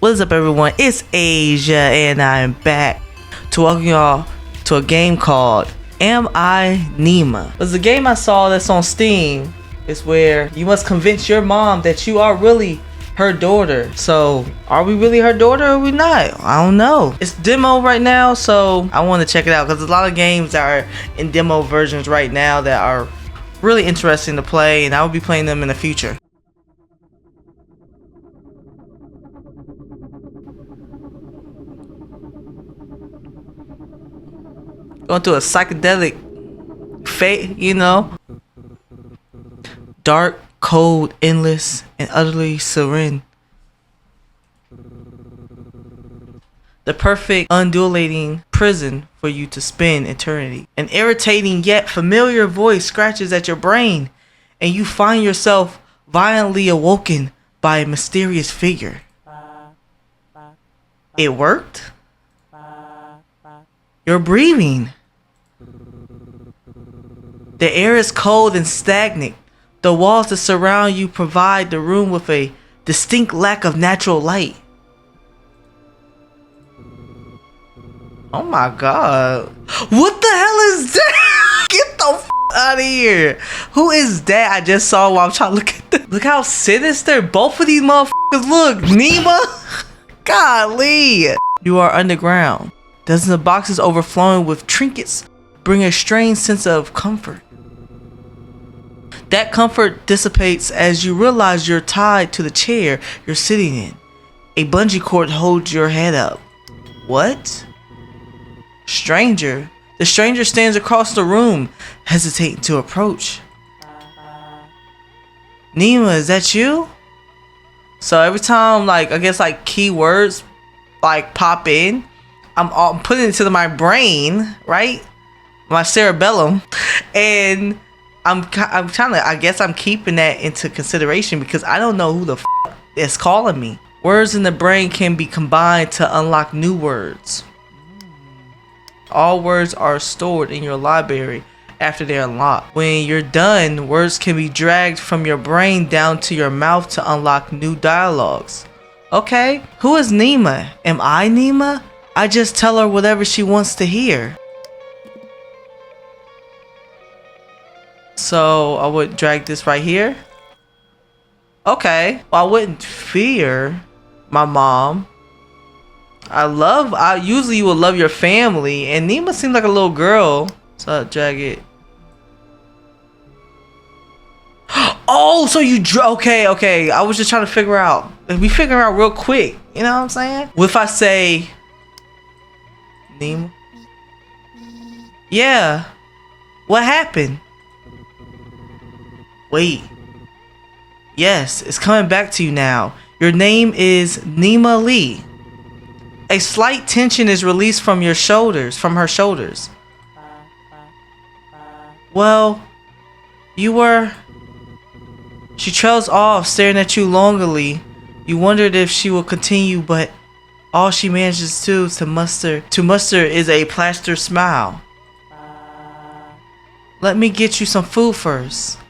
What is up, everyone? It's Asia, and I'm back to welcome y'all to a game called Am I Nima? It's a game I saw that's on Steam. It's where you must convince your mom that you are really her daughter. So, are we really her daughter or are we not? I don't know. It's demo right now, so I want to check it out because there's a lot of games that are in demo versions right now that are really interesting to play, and I will be playing them in the future. Going through a psychedelic fate, you know. Dark, cold, endless, and utterly serene. The perfect undulating prison for you to spend eternity. An irritating yet familiar voice scratches at your brain, and you find yourself violently awoken by a mysterious figure. It worked? You're breathing. The air is cold and stagnant. The walls that surround you provide the room with a distinct lack of natural light. Oh my god. What the hell is that? Get the f out of here. Who is that I just saw while I'm trying to look at this? Look how sinister both of these motherfuckers look. Nima? Golly. You are underground. Dozens of boxes overflowing with trinkets bring a strange sense of comfort. That comfort dissipates as you realize you're tied to the chair you're sitting in. A bungee cord holds your head up. What? Stranger. The stranger stands across the room, hesitating to approach. Nima, is that you? So every time, I guess keywords pop in, I'm putting it to my brain, right? My cerebellum, and I'm trying to, I guess I'm keeping that into consideration because I don't know who the f is calling me. Words in the brain can be combined to unlock new words. All words are stored in your library after they're unlocked. When you're done, words can be dragged from your brain down to your mouth to unlock new dialogues. Okay, who is Nima? Am I Nima? I just tell her whatever she wants to hear. So I would drag this right here. Okay, well, I wouldn't fear my mom. Usually you will love your family, and Nima seems like a little girl. So I'll drag it. Oh, so you okay. I was just trying to figure out. We figure out real quick. You know what I'm saying? What if I say Nima? Yeah. What happened? Wait. Yes, it's coming back to you now. Your name is Nima Lee. A slight tension is released from her shoulders. Well, you were... She trails off, staring at you longingly. You wondered if she will continue, but all she manages to muster is a plastered smile. Let me get you some food first.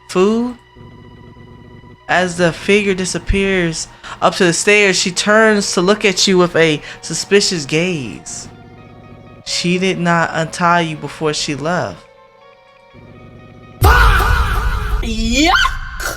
Food? As the figure disappears up to the stairs, she turns to look at you with a suspicious gaze. She did not untie you before she left. Yeah.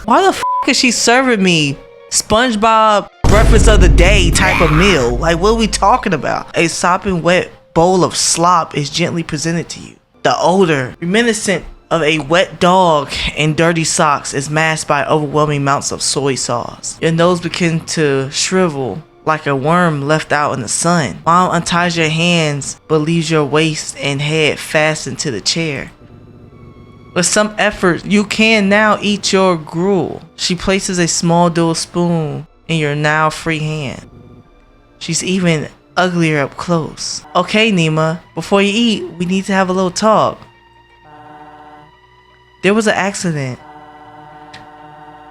Why the f is she serving me SpongeBob breakfast of the day type of meal? Like, what are we talking about? A sopping wet bowl of slop is gently presented to you. The odor, reminiscent of a wet dog and dirty socks, is masked by overwhelming amounts of soy sauce. Your nose begins to shrivel like a worm left out in the sun. Mom unties your hands but leaves your waist and head fastened to the chair. With some effort, you can now eat your gruel. She places a small dual spoon in your now free hand. She's even uglier up close. Okay, Nima, before you eat, we need to have a little talk. There was an accident.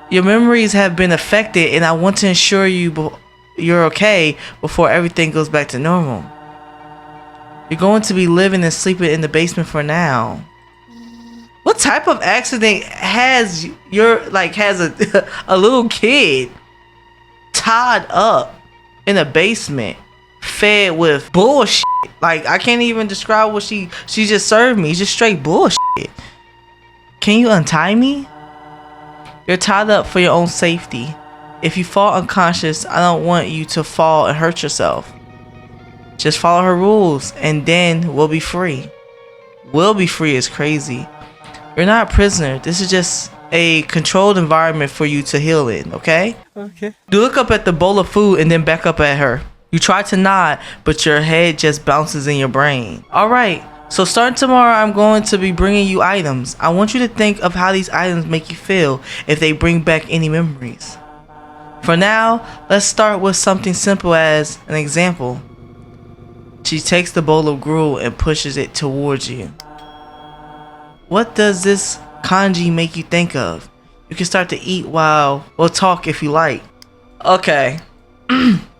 Your memories have been affected, and I want to ensure you're okay before everything goes back to normal. You're going to be living and sleeping in the basement for now. What type of accident has a little kid tied up in a basement, fed with bullshit. Like, I can't even describe what she just served me. It's just straight bullshit. Can you untie me? You're tied up for your own safety. If you fall unconscious, I don't want you to fall and hurt yourself. Just follow her rules and then we'll be free. We'll be free is crazy. You're not a prisoner. This is just a controlled environment for you to heal in, okay? Okay. You look up at the bowl of food and then back up at her. You try to nod, but your head just bounces in your brain. Alright, so starting tomorrow, I'm going to be bringing you items. I want you to think of how these items make you feel if they bring back any memories. For now, let's start with something simple as an example. She takes the bowl of gruel and pushes it towards you. What does this kanji make you think of? You can start to eat while we'll talk if you like. Okay.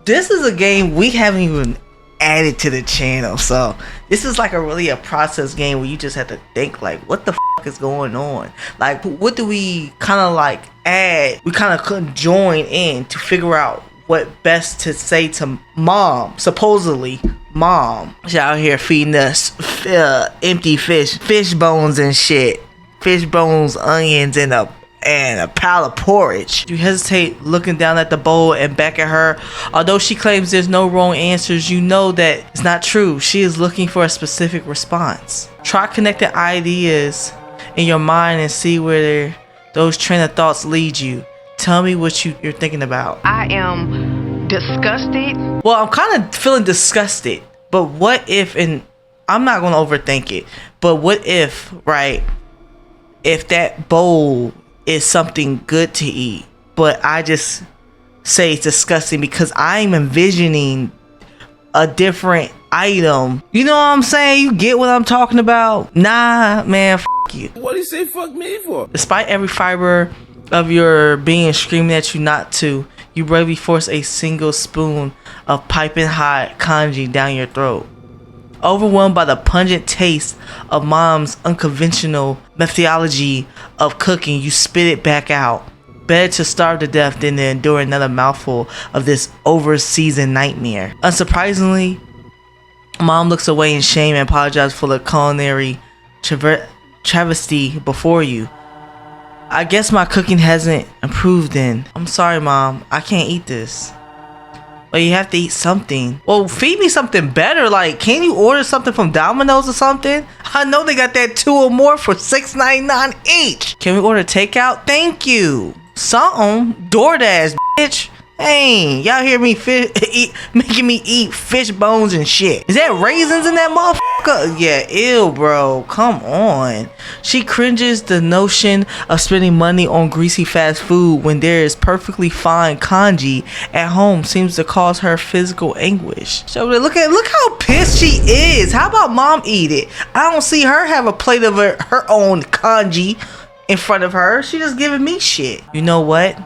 This is a game we haven't even added to the channel, so this is like a process game where you just have to think like, what the fuck is going on? Like, what do we kind of like add? We kind of couldn't join in to figure out what best to say to mom. Supposedly, mom. She's out here feeding us empty fish bones and shit. Fish bones, onions, and a pile of porridge. You hesitate, looking down at the bowl and back at her. Although she claims there's no wrong answers, you know that it's not true. She is looking for a specific response. Try connecting ideas in your mind and see where those train of thoughts lead you. Tell me what you're thinking about. I am disgusted. Well, I'm kind of feeling disgusted. But what if, and I'm not going to overthink it, but what if, right, if that bowl is something good to eat, but I just say it's disgusting because I'm envisioning a different item. You know what I'm saying? You get what I'm talking about? Nah, man, f you. What do you say fuck me for? Despite every fiber of your being screaming at you not to, you bravely force a single spoon of piping hot kanji down your throat. Overwhelmed by the pungent taste of mom's unconventional methodology of cooking, you spit it back out. Better to starve to death than to endure another mouthful of this over-seasoned nightmare. Unsurprisingly, mom looks away in shame and apologizes for the culinary travesty before you. I guess my cooking hasn't improved then. I'm sorry, mom. I can't eat this. Well, you have to eat something. Well, feed me something better. Like, can you order something from Domino's or something? I know they got that 2 or more for $6.99 each. Can we order takeout? Thank you. Something. DoorDash, bitch. Hey, y'all hear me making me eat fish bones and shit. Is that raisins in that motherfucker? Yeah, ew, bro. Come on. She cringes the notion of spending money on greasy fast food when there is perfectly fine kanji at home seems to cause her physical anguish. So look how pissed she is. How about mom eat it? I don't see her have a plate of her own kanji in front of her. She just giving me shit. You know what?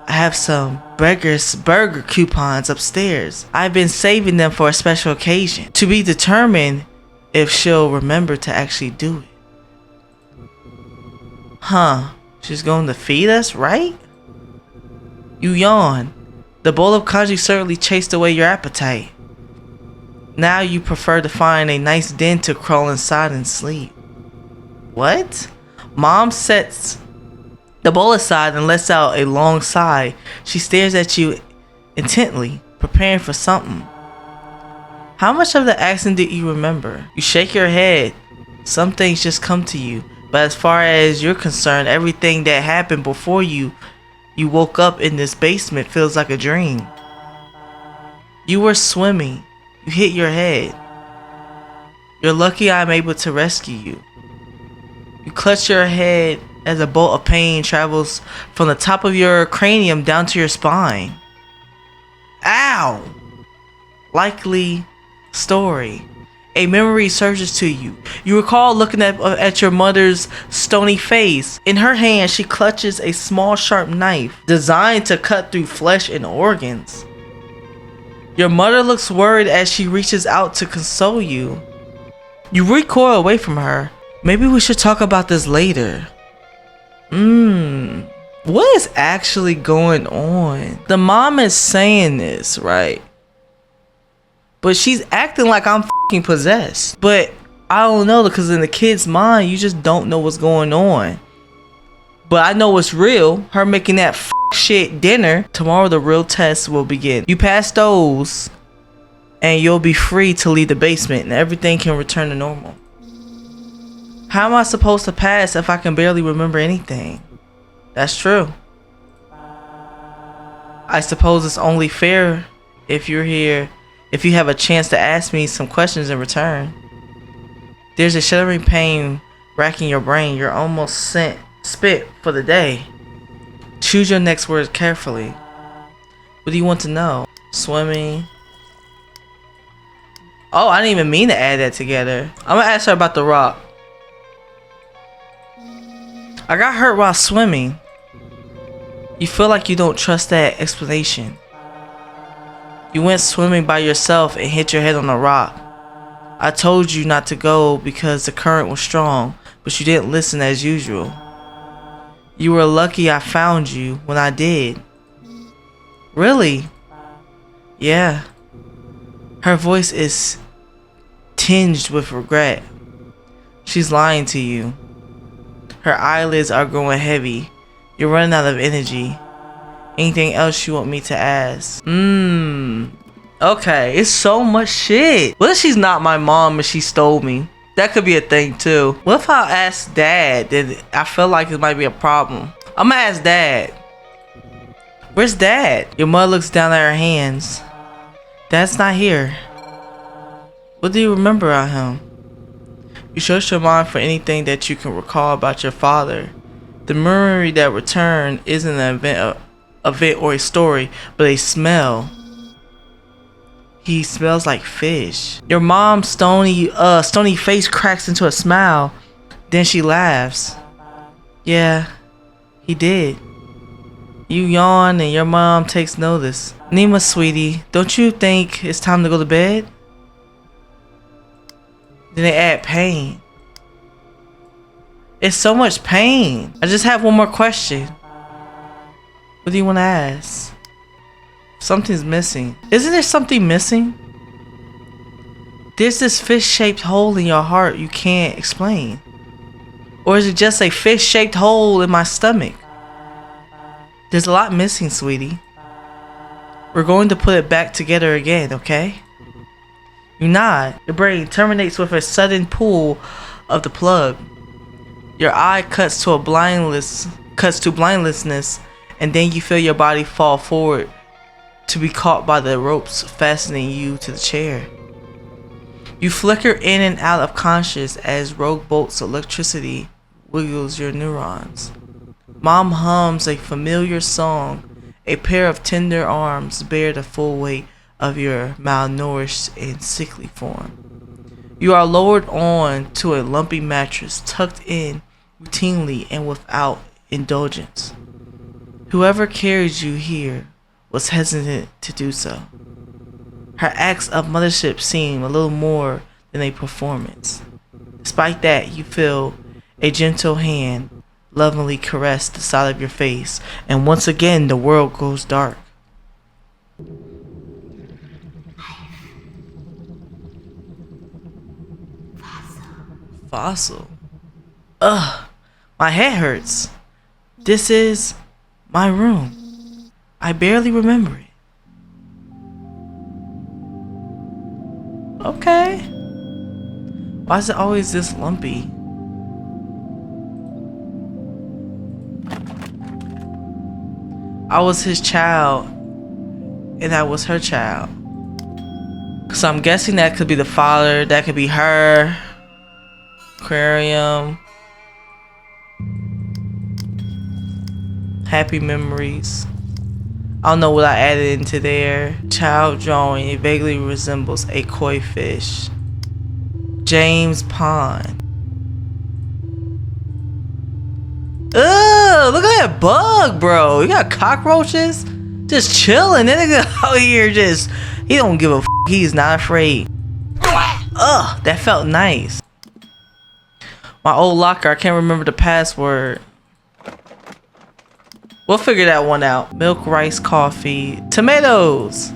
I have some burger coupons upstairs. I've been saving them for a special occasion. To be determined if she'll remember to actually do it. Huh. She's going to feed us, right? You yawn. The bowl of kanji certainly chased away your appetite. Now you prefer to find a nice den to crawl inside and sleep. What? Mom sets the bowl aside and lets out a long sigh. She stares at you intently, preparing for something. How much of the accident did you remember? You shake your head. Some things just come to you. But as far as you're concerned, everything that happened before you woke up in this basement feels like a dream. You were swimming. You hit your head. You're lucky I'm able to rescue you. You clutch your head as a bolt of pain travels from the top of your cranium down to your spine. Ow! Likely story. A memory surges to you. You recall looking at your mother's stony face. In her hand, she clutches a small sharp knife designed to cut through flesh and organs. Your mother looks worried as she reaches out to console you. You recoil away from her. Maybe we should talk about this later. What is actually going on? The mom is saying this, right? But she's acting like I'm fucking possessed. But I don't know, because in the kid's mind, you just don't know what's going on. But I know it's real. Her making that shit dinner. Tomorrow the real test will begin. You pass those, and you'll be free to leave the basement, and everything can return to normal. How am I supposed to pass if I can barely remember anything? That's true. I suppose it's only fair if you're here, if you have a chance to ask me some questions in return. There's a shuddering pain racking your brain. You're almost spit for the day. Choose your next words carefully. What do you want to know? Swimming. Oh, I didn't even mean to add that together. I'm gonna ask her about the rock. I got hurt while swimming. You feel like you don't trust that explanation. You went swimming by yourself and hit your head on a rock. I told you not to go because the current was strong, but you didn't listen as usual. You were lucky I found you when I did. Really? Yeah. Her voice is tinged with regret. She's lying to you. Her eyelids are growing heavy. You're running out of energy. Anything else you want me to ask? Okay, it's so much shit. What if she's not my mom and she stole me? That could be a thing too. What if I ask Dad? Then I feel like it might be a problem. I'm gonna ask Dad. Where's Dad? Your mother looks down at her hands. Dad's not here. What do you remember of him? You search your mind for anything that you can recall about your father. The memory that returned isn't an event or a story, but a smell. He smells like fish. Your mom's stony face cracks into a smile. Then she laughs. Yeah, he did. You yawn and your mom takes notice. Nima, sweetie, don't you think it's time to go to bed? Then they add pain. It's so much pain. I just have one more question. What do you want to ask? Something's missing. Isn't there something missing? There's this fish-shaped hole in your heart you can't explain. Or is it just a fish-shaped hole in my stomach? There's a lot missing, sweetie. We're going to put it back together again, okay? You nod. Your brain terminates with a sudden pull of the plug. Your eye cuts to blindlessness, and then you feel your body fall forward to be caught by the ropes fastening you to the chair. You flicker in and out of conscious as rogue bolts of electricity wiggles your neurons. Mom hums a familiar song. A pair of tender arms bear the full weight of your malnourished and sickly form. You are lowered on to a lumpy mattress, tucked in routinely and without indulgence. Whoever carried you here was hesitant to do so. Her acts of mothership seem a little more than a performance. Despite that, you feel a gentle hand lovingly caress the side of your face, and once again the world goes dark. Fossil. Ugh, my head hurts. This is my room. I barely remember it. Okay. Why is it always this lumpy? I was his child, and I was her child. So I'm guessing that could be the father, that could be her. Aquarium. Happy memories. I don't know what I added into there. Child drawing. It vaguely resembles a koi fish. James Pond. Ugh, look at that bug, bro. You got cockroaches just chilling. That nigga out here just, he don't give a f. He's not afraid. Ugh, that felt nice. My old locker, I can't remember the password. We'll figure that one out. Milk, rice, coffee, tomatoes.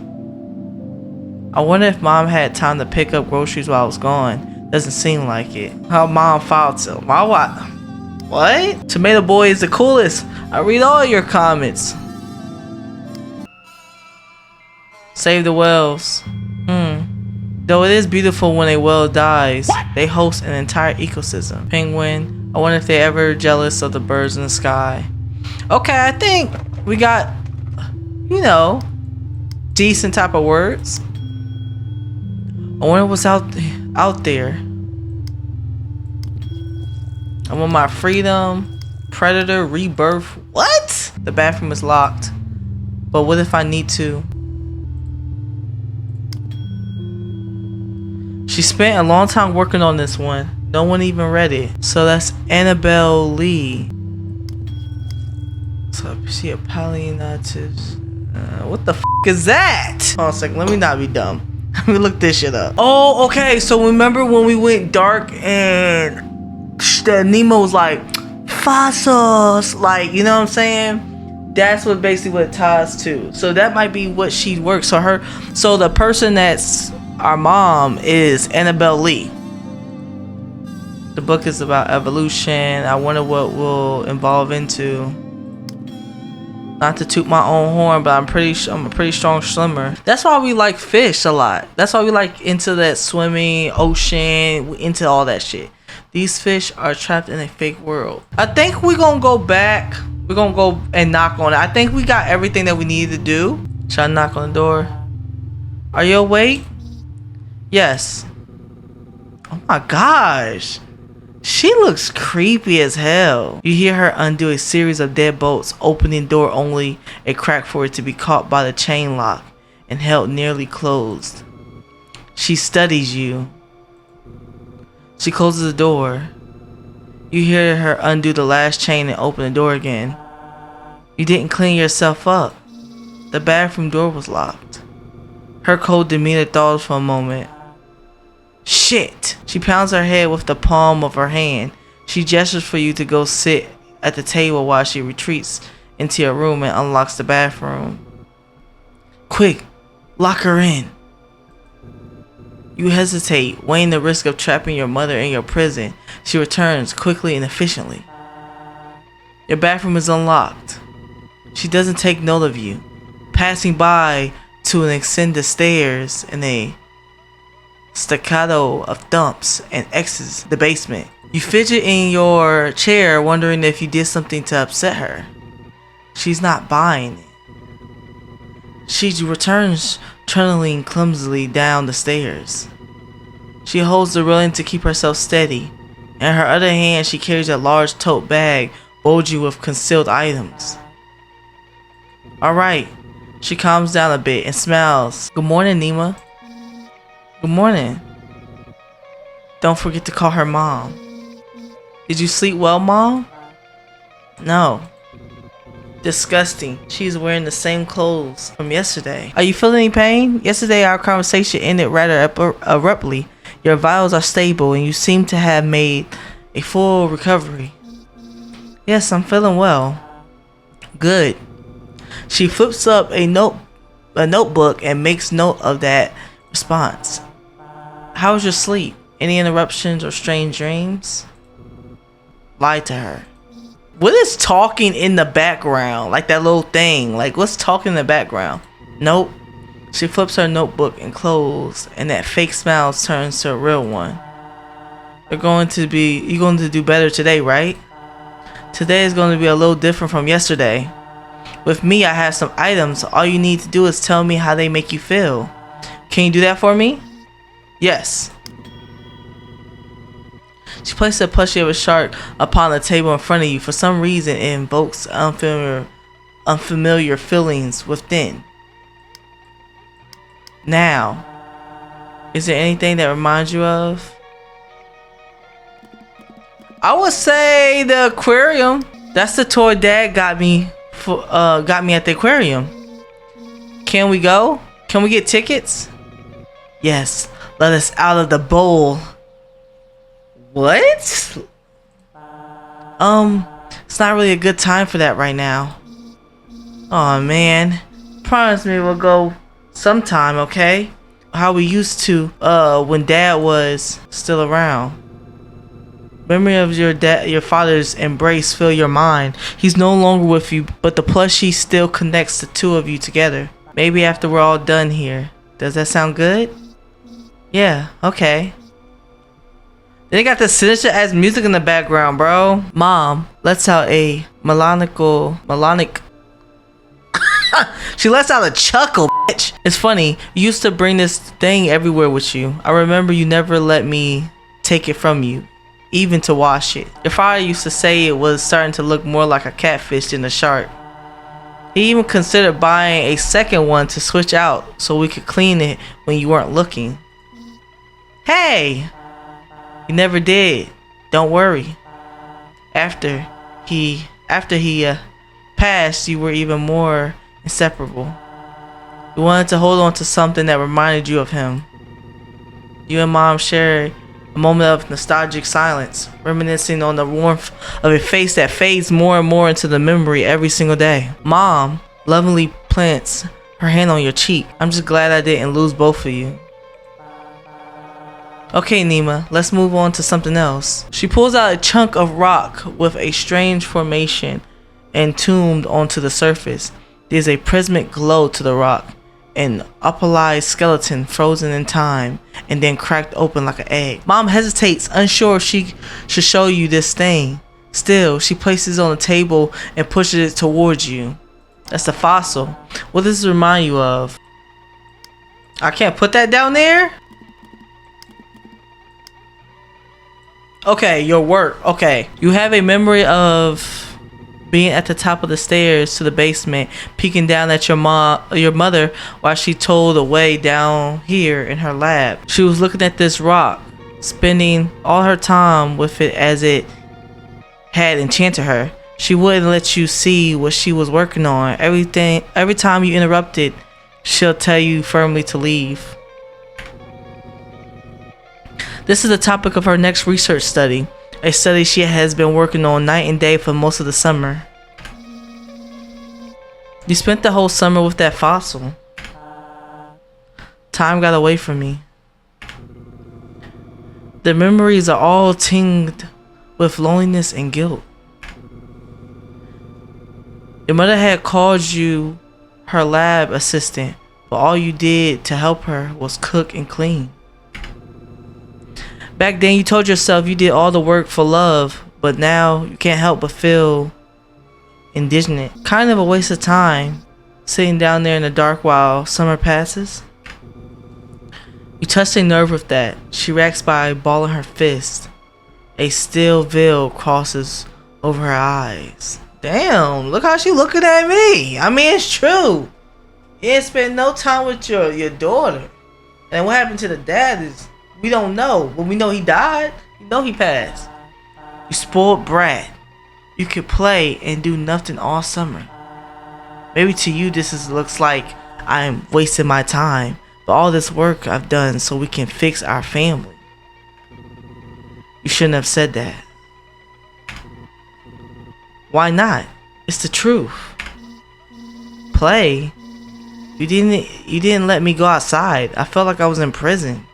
I wonder if mom had time to pick up groceries while I was gone. Doesn't seem like it. How mom filed to my what? Tomato boy is the coolest. I read all your comments. Save the whales. Though it is beautiful when a whale dies, they host an entire ecosystem. Penguin. I wonder if they're ever jealous of the birds in the sky. Okay, I think we got, you know, decent type of words. I wonder what's out there. I want my freedom. Predator, rebirth. What? The bathroom is locked. But what if I need to? She spent a long time working on this one. No one even read it. So that's Annabelle Lee. So she a Polynatus. What the f is that? Hold on a second. Let me not be dumb. Let me look this shit up. Oh, okay. So remember when we went dark and Nima was like fossils, like, you know what I'm saying? That's what basically what it ties to. So that might be what she works. So the person that's our mom is Annabelle Lee. The book is about evolution. I wonder what will evolve into. Not to toot my own horn, but I'm a pretty strong swimmer. That's why we like fish a lot. That's why we like into that swimming, ocean, into all that shit. These fish are trapped in a fake world. I think we're gonna go back. We're gonna go and knock on it. I think we got everything that we needed to do. Should I knock on the door? Are you awake? Yes. Oh my gosh. She looks creepy as hell. You hear her undo a series of deadbolts, opening door only a crack for it to be caught by the chain lock and held nearly closed. She studies you. She closes the door. You hear her undo the last chain and open the door again. You didn't clean yourself up. The bathroom door was locked. Her cold demeanor thaws for a moment. Shit! She pounds her head with the palm of her hand. She gestures for you to go sit at the table while she retreats into her room and unlocks the bathroom. Quick! Lock her in! You hesitate, weighing the risk of trapping your mother in your prison. She returns quickly and efficiently. Your bathroom is unlocked. She doesn't take note of you, passing by to an extended stairs in a staccato of thumps and exits the basement. You fidget in your chair, wondering if you did something to upset her. She's not buying it. She returns, trundling clumsily down the stairs. She holds the railing to keep herself steady. In her other hand, she carries a large tote bag bulging with concealed items. Alright. She calms down a bit and smiles. Good morning, Nima. Good morning. Don't forget to call her mom. Did you sleep well, Mom? No. Disgusting. She's wearing the same clothes from yesterday. Are you feeling any pain? Yesterday our conversation ended rather abruptly. Your vitals are stable and you seem to have made a full recovery. Yes, I'm feeling well. Good. She flips up a notebook and makes note of that response. How was your sleep? Any interruptions or strange dreams? Lie to her. What is talking in the background? Like that little thing. Like what's talking in the background? Nope. She flips her notebook and closes, and that fake smile turns to a real one. You're going to do better today, right? Today is going to be a little different from yesterday. With me, I have some items. All you need to do is tell me how they make you feel. Can you do that for me? Yes. She places a plushie of a shark upon the table in front of you. For some reason, it invokes unfamiliar feelings within. Now, is there anything that reminds you of? I would say the aquarium. That's the toy Dad got me at the aquarium. Can we go? Can we get tickets? Yes. Let us out of the bowl. What? It's not really a good time for that right now. Oh man, promise me we'll go sometime, okay? How we used to when Dad was still around. Memory of your father's embrace fill your mind. He's no longer with you, but the plushie still connects the two of you together. Maybe after we're all done here. Does that sound good? Yeah, okay. They got the sinister ass music in the background, bro. Mom lets out a melodic. She lets out a chuckle, bitch. It's funny. You used to bring this thing everywhere with you. I remember you never let me take it from you, even to wash it. Your father used to say it was starting to look more like a catfish than a shark. He even considered buying a second one to switch out so we could clean it when you weren't looking. Hey! He never did. Don't worry. After he passed, you were even more inseparable. You wanted to hold on to something that reminded you of him. You and Mom shared a moment of nostalgic silence, reminiscing on the warmth of a face that fades more and more into the memory every single day. Mom lovingly plants her hand on your cheek. I'm just glad I didn't lose both of you. Okay, Nima, let's move on to something else. She pulls out a chunk of rock with a strange formation entombed onto the surface. There's a prismatic glow to the rock, an opalized skeleton frozen in time and then cracked open like an egg. Mom hesitates, unsure if she should show you this thing. Still, she places it on the table and pushes it towards you. That's the fossil. What does this remind you of? I can't put that down there? Okay, your work. Okay. You have a memory of being at the top of the stairs to the basement, peeking down at your mother while she told the way down here in her lab. She was looking at this rock, spending all her time with it as it had enchanted her. She wouldn't let you see what she was working on. Every time you interrupted, she'll tell you firmly to leave. This is the topic of her next research study, a study she has been working on night and day for most of the summer. You spent the whole summer with that fossil. Time got away from me. The memories are all tinged with loneliness and guilt. Your mother had called you her lab assistant, but all you did to help her was cook and clean. Back then you told yourself you did all the work for love, but now you can't help but feel indignant. Kind of a waste of time sitting down there in the dark while summer passes. You touched a nerve with that. She reacts by balling her fist. A steel veil crosses over her eyes. Damn, look how she looking at me. I mean, it's true. You didn't spend no time with your daughter. And what happened to the dad is, we don't know. But we know he died. We know he passed. You spoiled brat. You could play and do nothing all summer. Maybe to you looks like I'm wasting my time. But all this work I've done so we can fix our family. You shouldn't have said that. Why not? It's the truth. Play? You didn't let me go outside. I felt like I was in prison.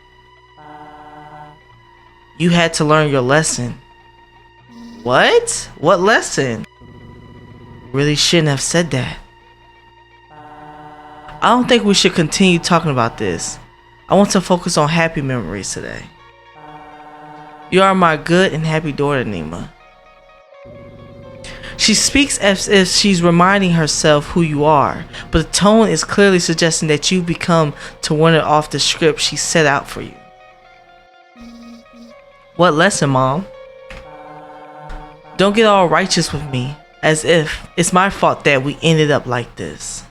You had to learn your lesson. What? What lesson? Really shouldn't have said that. I don't think we should continue talking about this. I want to focus on happy memories today. You are my good and happy daughter, Nima. She speaks as if she's reminding herself who you are, but the tone is clearly suggesting that you've become to wander off the script she set out for you. What lesson, Mom? Don't get all righteous with me, as if it's my fault that we ended up like this.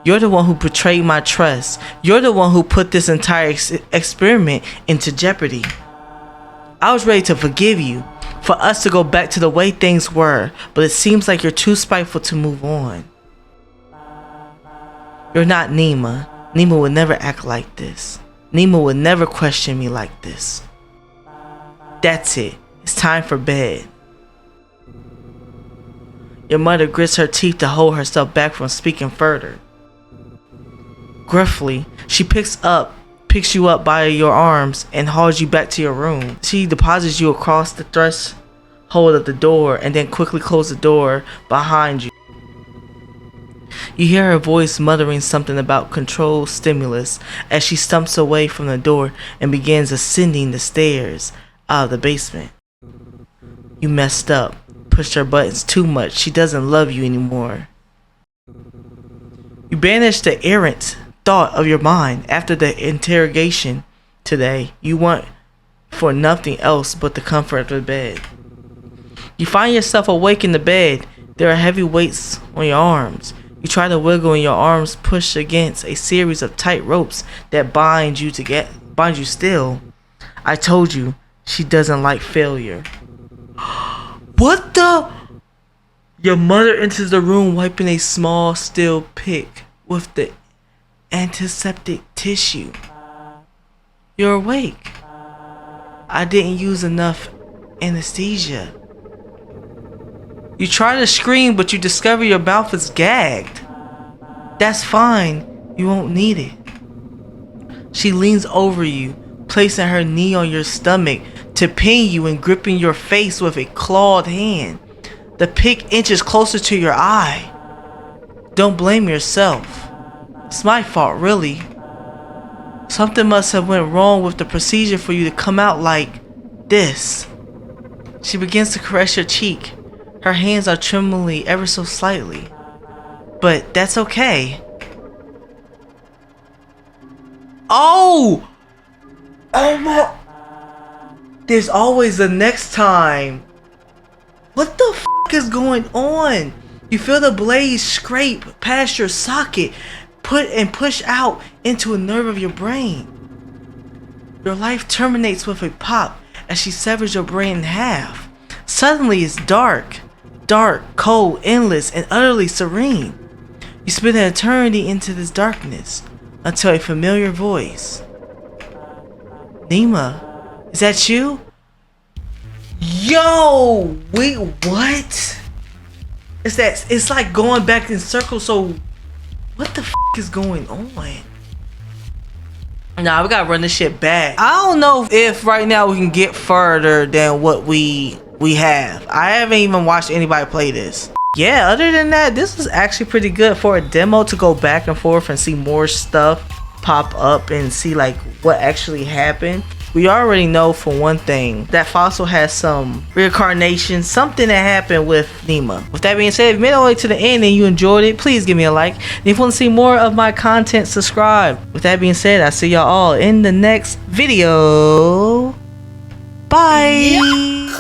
You're the one who betrayed my trust. You're the one who put this entire experiment into jeopardy. I was ready to forgive you, for us to go back to the way things were, but it seems like you're too spiteful to move on. You're not Nima. Nima would never act like this. Nima would never question me like this. That's it. It's time for bed. Your mother grits her teeth to hold herself back from speaking further. Gruffly, she picks you up by your arms and hauls you back to your room. She deposits you across the threshold of the door and then quickly closes the door behind you. You hear her voice muttering something about controlled stimulus as she stumps away from the door and begins ascending the stairs out of the basement. You messed up. Pushed her buttons too much. She doesn't love you anymore. You banish the errant thought of your mind after the interrogation today. You want for nothing else but the comfort of the bed. You find yourself awake in the bed. There are heavy weights on your arms. You try to wiggle and your arms push against a series of tight ropes that bind you still. I told you, she doesn't like failure. What the? Your mother enters the room wiping a small steel pick with the antiseptic tissue. You're awake. I didn't use enough anesthesia. You try to scream, but you discover your mouth is gagged. That's fine. You won't need it. She leans over you, placing her knee on your stomach to pin you and gripping your face with a clawed hand. The pick inches closer to your eye. Don't blame yourself. It's my fault, really. Something must have went wrong with the procedure for you to come out like this. She begins to caress your cheek. Her hands are trembling ever so slightly. But that's okay. Oh! Oh my... There's always the next time. What the f*** is going on? You feel the blade scrape past your socket, push out into a nerve of your brain. Your life terminates with a pop as she severs your brain in half. Suddenly it's dark, cold, endless, and utterly serene. You spend an eternity into this darkness until a familiar voice. Nima, is that you? Yo, wait, what? It's like going back in circles. So what the f is going on? Nah, we gotta run this shit back. I don't know if right now we can get further than what we have. I haven't even watched anybody play this. Yeah, other than that, this was actually pretty good for a demo to go back and forth and see more stuff pop up and see like what actually happened. We already know for one thing that Fossil has some reincarnation, something that happened with Nima. With that being said, if you made it all the way to the end and you enjoyed it, please give me a like. And if you want to see more of my content, subscribe. With that being said, I'll see y'all all in the next video. Bye.